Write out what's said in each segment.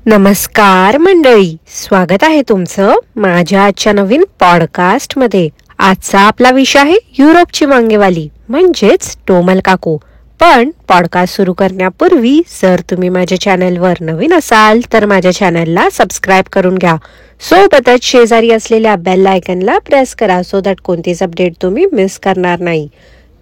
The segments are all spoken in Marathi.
नमस्कार मंडळी, स्वागत आहे तुमचं माझ्या आजच्या नवीन पॉडकास्ट मध्ये। आजचा आपला विषय आहे युरोपची वांगेवाली म्हणजेच टोमल काकू। पण पॉडकास्ट सुरू करण्यापूर्वी जर तुम्ही माझ्या चॅनलवर नवीन असाल तर माझ्या चॅनलला सबस्क्राईब करून घ्या। सोबतच शेजारी असलेल्या बेल आयकॉनला प्रेस करा सो दॅट कोणतीच अपडेट तुम्ही मिस करणार नाही।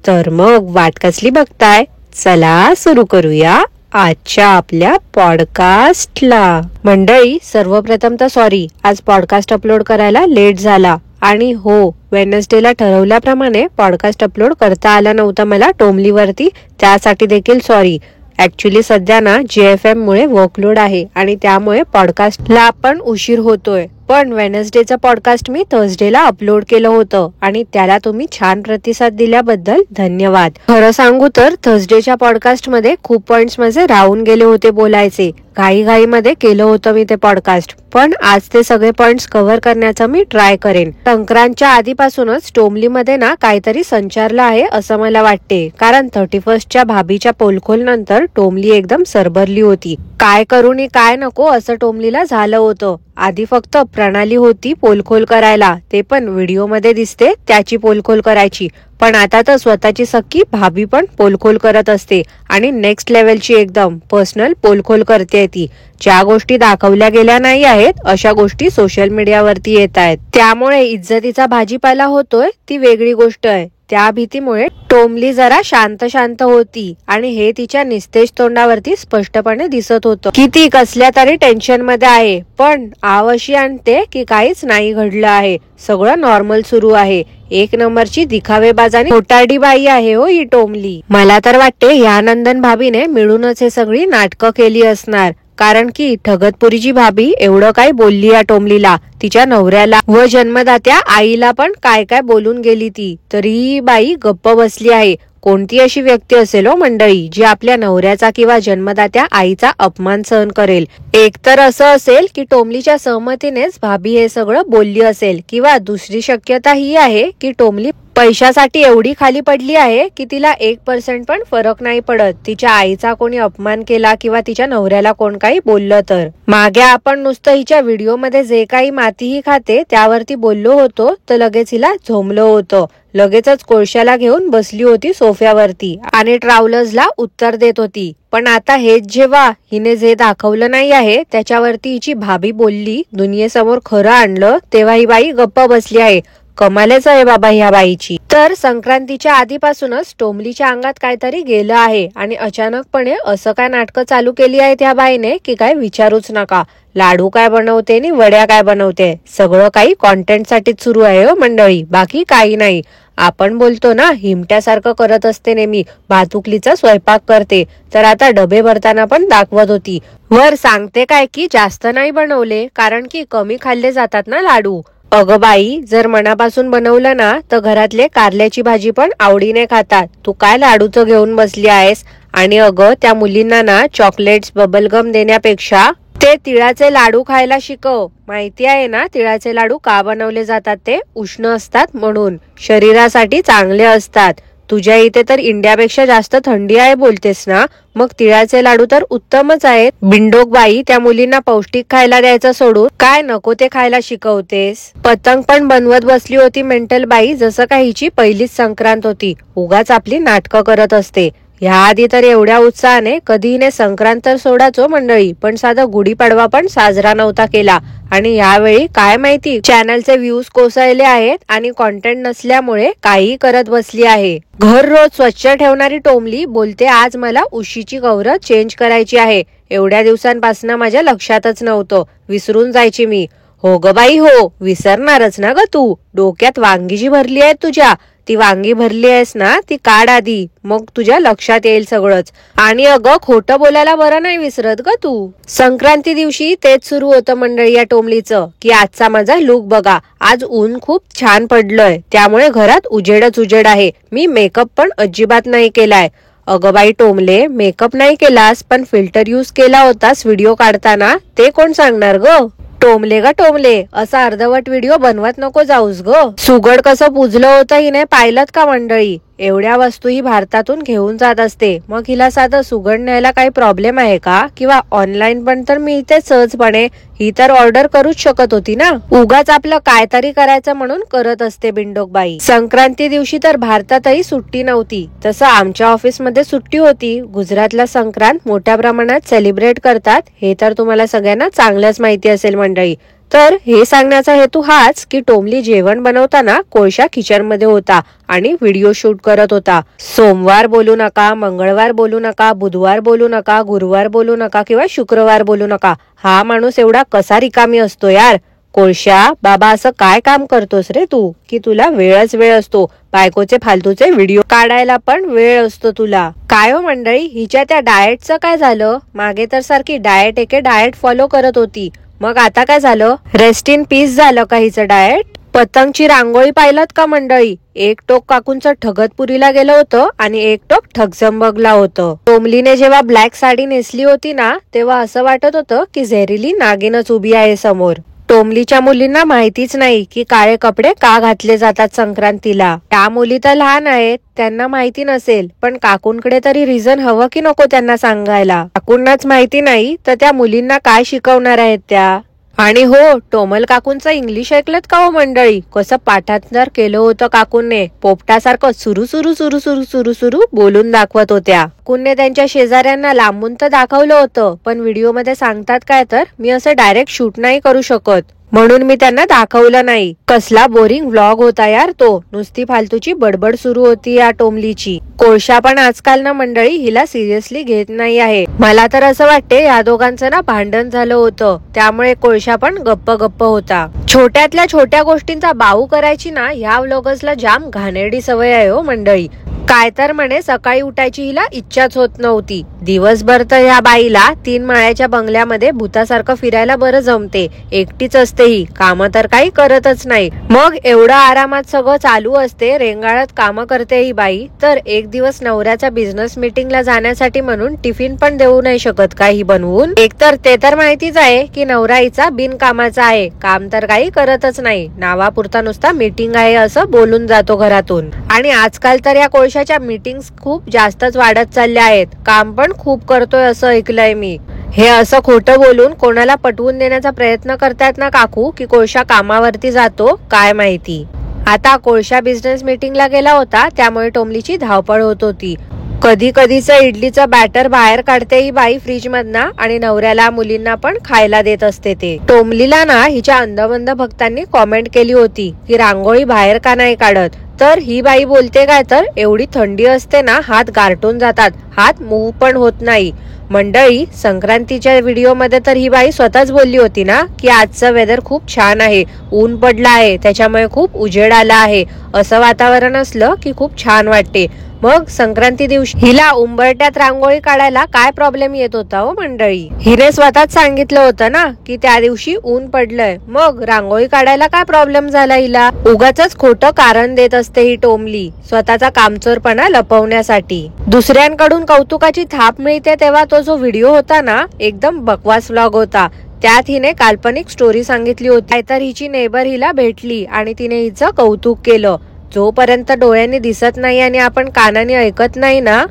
तर मग वाट कसली बघताय, चला सुरू करूया आजच्या आपल्या पॉडकास्टला। मंडळी, सर्वप्रथम तर सॉरी, आज पॉडकास्ट अपलोड करायला लेट झाला। आणि हो, वेडनेसडेला ठरवल्याप्रमाणे पॉडकास्ट अपलोड करता आला नव्हता मला टोमलीवरती, त्यासाठी देखील सॉरी। ऍक्च्युली सध्या ना JFM मुळे वर्कलोड आहे आणि त्यामुळे पॉडकास्टला पण उशीर होतोय। पण वेडनेसडेचा पॉडकास्ट मी थर्सडेला अपलोड केलं होतं आणि त्याला तुम्ही छान प्रतिसाद दिल्याबद्दल धन्यवाद। खरं सांगू तर थर्सडेच्या पॉडकास्ट मध्ये खूप पॉइंट्स माझे राहून गेले होते बोलायचे, घाई मध्ये केलं होतं मी ते पॉडकास्ट। पण आज ते सगळे पॉइंट्स कव्हर करण्याचा मी ट्राय करेन। संक्रांतच्या आधीपासूनच टोमलीमध्ये ना काहीतरी संचारलं आहे असं मला वाटते, कारण 31च्या भाभीच्या पोलखोल नंतर टोमली एकदम सरभरली होती। काय करू नी काय नको असं टोमलीला झालं होतं। आधी फक्त प्रणाली होती पोलखोल करायला, ते पण व्हिडिओ मध्ये दिसते त्याची पोलखोल करायची, पण आता तर स्वतःची सख्खी भाभी पण पोलखोल करत असते आणि नेक्स्ट लेवलची एकदम पर्सनल पोलखोल करते ती। ज्या गोष्टी दाखवल्या गेल्या नाही आहेत अशा गोष्टी सोशल मीडियावरती येत आहेत, त्यामुळे इज्जतीचा भाजीपाला होतोय ती वेगळी गोष्ट आहे। त्या भीतीमुळे टोमली जरा शांत होती आणि हे तिच्या निस्तेज तोंडावरती स्पष्टपणे दिसत होतं की ती कसल्या तरी टेन्शन मध्ये आहे। पण आव अशी आणते की काहीच नाही घडलं आहे, सगळं नॉर्मल सुरू आहे। एक नंबरची दिखावेबाज आणि खोटारडी बाई आहे हो ही टोमली। मला तर वाटते या नंदन भाभीने मिळूनच हे सगळी नाटकं केली असणार, कारण की ठगतपुरीची भाभी एवढं काय बोलली या टोमलीला, तिच्या नवऱ्याला व जन्मदात्या आईला पण काय काय बोलून गेली ती, तरी बाई गप्प बसली आहे। कोणती अशी व्यक्ती असेल हो मंडळी जी आपल्या नवऱ्याचा किंवा जन्मदात्या आईचा अपमान सहन करेल। एक तर असं असेल की टोमलीच्या सहमतीनेच भाभी हे सगळं बोलली असेल, किंवा दुसरी शक्यता ही आहे की टोमली पैशासाठी एवढी खाली पडली आहे की तिला 1% पण फरक नाही पडत तिच्या आईचा कोणी अपमान केला किंवा तिच्या नवऱ्याला कोण काही बोललं तर। मागे आपण नुसतं हिच्या व्हिडिओ मध्ये जे काही मातीही खाते त्यावरती बोललो होतो तर लगेच हिला झोंबलं होतं, लगेचच कोळशाला घेऊन बसली होती सोफ्यावरती आणि ट्रॅव्हलर्सला उत्तर देत होती। पण आता हेच जेव्हा हिने जे दाखवलं नाही आहे त्याच्यावरती हिची भाभी बोलली, दुनियेसमोर खरं आणलं, तेव्हा ही बाई गप्प बसली आहे। कमालच आहे बाबा ह्या बाईची। तर संक्रांतीच्या आधीपासूनच टोमलीच्या अंगात काहीतरी गेलं आहे आणि अचानकपणे असं काय नाटकं चालू केली आहे त्या बाईने की काय विचारूच नका। लाडू काय बनवते आणि वड्या काय बनवते, सगळं काही कॉन्टेंट साठीच सुरू आहे हो मंडळी, बाकी काही नाही। आपण बोलतो ना हिमट्यासारखं करत असते नेहमी, भातुकलीचा स्वयंपाक करते, तर आता डबे भरताना पण दाखवत होती। वर सांगते काय की जास्त नाही बनवले कारण की कमी खाल्ले जातात ना लाडू। अगं बाई, जर मनापासून बनवलं ना तर घरातले कारल्याची भाजी पण आवडीने खातात, तू काय लाडूचं घेऊन बसली आहेस। आणि अगं त्या मुलींना ना चॉकलेट्स बबलगम देण्यापेक्षा ते तिळाचे लाडू खायला शिकव। माहिती आहे ना तिळाचे लाडू का बनवले जातात, ते उष्ण असतात म्हणून, शरीरासाठी चांगले असतात। तुझ्या इथे तर इंडियापेक्षा जास्त थंडी आहे बोलतेस ना, मग तिळाचे लाडू तर उत्तमच आहेत। बिंडोक बाई, त्या मुलींना पौष्टिक खायला द्यायचं सोडून काय नको ते खायला शिकवतेस। पतंग पण बनवत बसली होती मेंटल बाई, जसं काही हिची पहिलीच संक्रांत होती, उगाच आपली नाटकं करत असते। ह्या आधी तर एवढ्या उत्साहाने कधी हिने संक्रांत तर सोडाचो मंडळी, पण साधा गुढीपाडवा पण साजरा नव्हता केला। आणि यावेळी काय माहिती चॅनलचे व्ह्यूज कोसळले आहेत आणि कॉन्टेंट नसल्यामुळे काही करत बसली आहे। घर रोज स्वच्छ ठेवणारी टोमली बोलते आज मला उशीची गौर चेंज करायची आहे, एवढ्या दिवसांपासून माझ्या लक्षातच नव्हतं, विसरून जायची मी। हो ग बाई हो, विसरणारच ना ग तू, डोक्यात वांगी जी भरली आहे तुझ्या, ती वांगी भरली आहेस ना ती काढ आधी, मग तुझ्या लक्षात येईल सगळंच। आणि अगं खोटं बोलायला बरं नाही विसरत ग तू। संक्रांती दिवशी तेच सुरू होतं मंडळी या टोमलीचं की आजचा माझा लुक बघा, आज ऊन खूप छान पडलंय त्यामुळे घरात उजेडच उजेड आहे, मी मेकअप पण अजिबात नाही केलाय। अगं बाई टोमले, मेकअप नाही केलास पण फिल्टर यूज केला होतास व्हिडिओ काढताना, ते कोण सांगणार ग। टोमले ग टोमले, असा अर्धवट व्हिडिओ बनवत नको जाऊस ग। सुगड कसं पुजलं होतं हिने पाहिलं का मंडळी, एवढ्या वस्तू ही भारतातून घेऊन जात असते, मग हिला साधं सुगंध न्यायला काही प्रॉब्लेम आहे का? किंवा ऑनलाईन पण तर मिळते सहजपणे, ही तर ऑर्डर करूच शकत होती ना. उगाच आपलं काहीतरी करायचं म्हणून करत असते बिंडोक बाई. संक्रांती दिवशी तर भारतातही सुट्टी नव्हती, तसं आमच्या ऑफिसमध्ये सुट्टी होती. गुजरातला संक्रांत मोठ्या प्रमाणात सेलिब्रेट करतात, हे तर तुम्हाला सगळ्यांना चांगलंच माहिती असेल मंडळी. तर हे सांगण्याचा हेतू हाच की टोमली जेवण बनवताना कोळशा किचन मध्ये होता आणि व्हिडिओ शूट करत होता. सोमवार बोलू नका, मंगळवार बोलू नका, बुधवार बोलू नका, गुरुवार बोलू नका किंवा शुक्रवार बोलू नका. हा माणूस एवढा कसा रिकामी असतो यार. कोळशा बाबा, असं काय काम करतोस रे तू की तुला वेळच वेळ असतो? बायकोचे फालतूचे व्हिडिओ काढायला पण वेळ असतो तुला. काय हो मंडळी, हिच्या त्या डाएटचं काय झालं? मागे तर सारखी डाएट फॉलो करत होती, मग आता काय झालं? रेस्ट इन पीस झालं का हिचं डाएट? पतंगची रांगोळी पाहिलात का मंडळी? एक टोक काकूंचं ठगतपुरीला गेलं होतं आणि एक टोक ठगजंबगला होतं. टोमलीने जेव्हा ब्लॅक साडी नेसली होती ना, तेव्हा असं वाटत होतं की झेरिली नागिनच उभी आहे समोर. टोमलीच्या मुलींना माहितीच नाही की काळे कपडे का घातले जातात संक्रांतीला. त्या मुली तर लहान आहेत, त्यांना माहिती नसेल, पण काकूंकडे तरी रिझन हवं की नको त्यांना सांगायला? काकूंनाच माहिती नाही तर त्या मुलींना काय शिकवणार आहेत त्या? आणि हो, टोमल काकूंचं इंग्लिश ऐकलत का हो मंडळी? कसं पाठांतर केलं होतं काकूंने, पोपटासारखं सुरू सुरू सुरू सुरू सुरू सुरू बोलून दाखवत होत्या. काकूंने त्यांच्या शेजाऱ्यांना लांबून तर दाखवलं होतं, पण व्हिडिओ मध्ये सांगतात काय तर मी असं डायरेक्ट शूट नाही करू शकत, म्हणून मी त्यांना दाखवलं नाही. कसला बोरिंग व्लॉग होता यार तो, नुसती फालतूची बडबड सुरू होती या टोमलीची. कोळशा पण आजकाल ना मंडळी हिला सिरियसली घेत नाही आहे. मला तर असं वाटते या दोघांचं ना भांडण झालं होतं, त्यामुळे कोळशा पण गप्प गप्प होता. छोट्यातल्या छोट्या गोष्टींचा बाऊ करायची ना ह्या व्लॉगर्सला जाम घाणेरडी सवय आहे हो मंडळी. काय तर म्हणे सकाळी उठायची हिला इच्छाच होत नव्हती. दिवसभर तर ह्या बाईला 3 माळ्याच्या बंगल्यामध्ये भूतासारखं फिरायला बरं जमते. एकटीच असते ही, काम तर काही करतच नाही. मग एवढं आरामात सगळं चालू असते, रेंगाळत काम करते ही बाई, तर एक दिवस नवऱ्याच्या बिझनेस मीटिंगला जाण्यासाठी म्हणून टिफिन पण देऊ नाही शकत का ही बनवून? एकतर ते तर माहितीच आहे की नवरा हिचा बिनकामाचा आहे, काम तर काही करतच नाही, नावापुरता नुसता मीटिंग आहे असं बोलून जातो घरातून. आणि आजकाल तर या कोळशाच्या मीटिंग्स खूप जास्तच वाढत चालल्या आहेत, काम पण खूप करतोय असं ऐकलंय मी. हे असं खोटं बोलून कोणाला पटवून देण्याचा प्रयत्न करतायत ना काकू की कोळशा कामावरती जातो, काय माहिती. आता कोळशा बिझनेस मीटिंगला गेला होता, त्यामुळे टोमलीची धावपळ होत होती. कधी कधीच इडलीचं बॅटर बाहेर काढते ही बाई फ्रीज मधना आणि नवऱ्याला मुलींना पण खायला देत असते ते. टोमलीला ना हिच्या अंधबंध भक्तांनी कॉमेंट केली होती की रांगोळी बाहेर का नाही काढत, तर ही बाई बोलते काय तर एवढी थंडी असते ना हात गारटून जातात, हात मूव पण होत नाही. मंडळी, संक्रांतीच्या व्हिडिओ मध्ये तर ही बाई स्वतःच बोलली होती ना की आजचं वेदर खूप छान आहे, ऊन पडला आहे, त्याच्यामुळे खूप उजेड आला आहे, असं वातावरण असलं की खूप छान वाटते. मग संक्रांती दिवशी हिला उंबरट्यात रांगोळी काढायला काय प्रॉब्लेम येत होता हो मंडळी? हिने स्वतःच सांगितलं होतं ना की त्या दिवशी ऊन पडलंय, मग रांगोळी काढायला काय प्रॉब्लेम झाला हिला? उगाच खोटं कारण देत असते ही टोमली, स्वतःचा कामचोरपणा लपवण्यासाठी. दुसऱ्यांकडून कौतुकाची थाप मिळते तेव्हा तो जो व्हिडिओ होता ना, एकदम बकवास व्लॉग होता. त्यात हिने काल्पनिक स्टोरी सांगितली होती. नाहीतर हिची नेबर हिला भेटली आणि तिने हिचं कौतुक केलं. जोपर्यंत डोळ्यांनी दिसत नाही आणि आपण कानाने ऐकत नाही ना,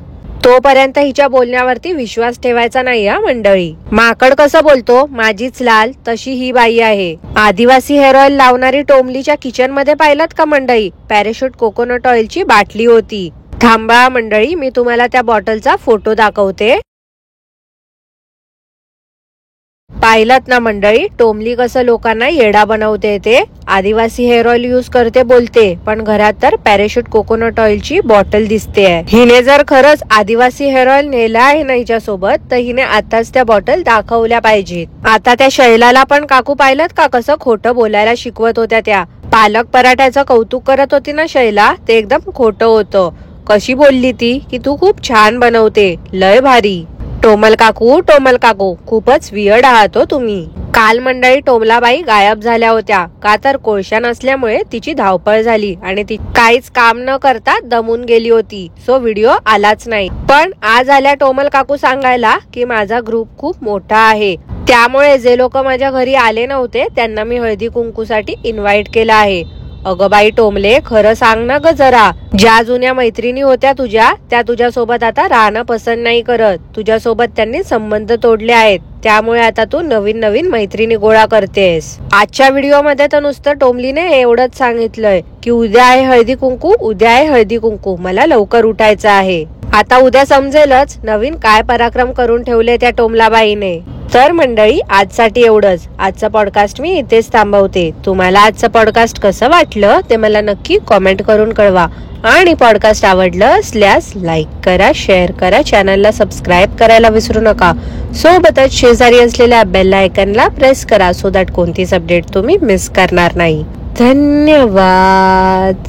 तोपर्यंत हिच्या बोलण्यावरती विश्वास ठेवायचा नाही हा मंडळी. माकड कसं बोलतो माझीच लाल, तशी ही बाई आहे. आदिवासी हेअर ऑइल लावणारी टोमलीच्या किचन मध्ये पाहिलात का मंडळी? पॅराशूट कोकोनट ऑइलची बाटली होती. थांबा मंडळी, मी तुम्हाला त्या बॉटलचा फोटो दाखवते. पाहिलत ना मंडळी, टोमली कसं लोकांना येडा बनवते ते. आदिवासी हेअर ऑइल यूज करते बोलते, पण घरात तर पॅराशूट कोकोनट ऑइलची बॉटल दिसते आहे. हिने जर खरंच आदिवासी हेअर ऑइल नेला आहे ना हिच्या सोबत, तर हिने आताच त्या बॉटल दाखवल्या पाहिजेत. आता त्या शैलाला पण काकू पाहिलत का कसं खोटं बोलायला शिकवत होत्या त्या? पालक पराठ्याचं कौतुक करत होती ना शैला, ते एकदम खोटं होतं. कशी बोलली ती की तू खूप छान बनवते, लय भारी. टोमल काकू खूपच वियर्ड आहात हो तुम्ही. काल मंडळी टोमलाबाई गायब झाल्या होत्या, का तर कोळशा नसल्यामुळे तिची धावपळ झाली आणि ती काहीच काम न करता दमून गेली होती, सो व्हिडिओ आलाच नाही. पण आज आल्या टोमल काकू सांगायला की माझा ग्रुप खूप मोठा आहे, त्यामुळे जे लोक माझ्या घरी आले नव्हते त्यांना मी हळदी कुंकूसाठी इन्व्हाइट केलं आहे. अगं बाई टोमले, खरं सांग ना ग जरा. ज्या जुन्या मैत्रिणी होत्या तुझ्या, त्या तुझ्यासोबत आता राहणं पसंत नाही करत. तुझ्यासोबत त्यांनी संबंध तोडले आहेत. त्यामुळे आता तू नवीन नवीन मैत्रिणी गोळा करतेस. आजच्या व्हिडिओ मध्ये तर नुसतं टोमलीने एवढंच सांगितलंय की उद्या आहे हळदी कुंकू, उद्या आहे हळदी कुंकू, मला लवकर उठायचं आहे. आता उद्या समजेलच नवीन काय पराक्रम करून ठेवले त्या टोमलाबाईने. तर मंडळी, आजसाठी एवढंच. आजचा पॉडकास्ट मी इथेच थांबवते. तुम्हाला आजचं पॉडकास्ट कसं वाटलं ते मला नक्की कॉमेंट करून कळवा. आणि पॉडकास्ट आवडलं असल्यास लाईक करा, शेअर करा, चॅनलला सबस्क्राईब करायला विसरू नका. सोबतच शेजारी असलेल्या बेल आयकॉनला प्रेस करा सो दॅट कोणतीच अपडेट तुम्ही मिस करणार नाही. धन्यवाद.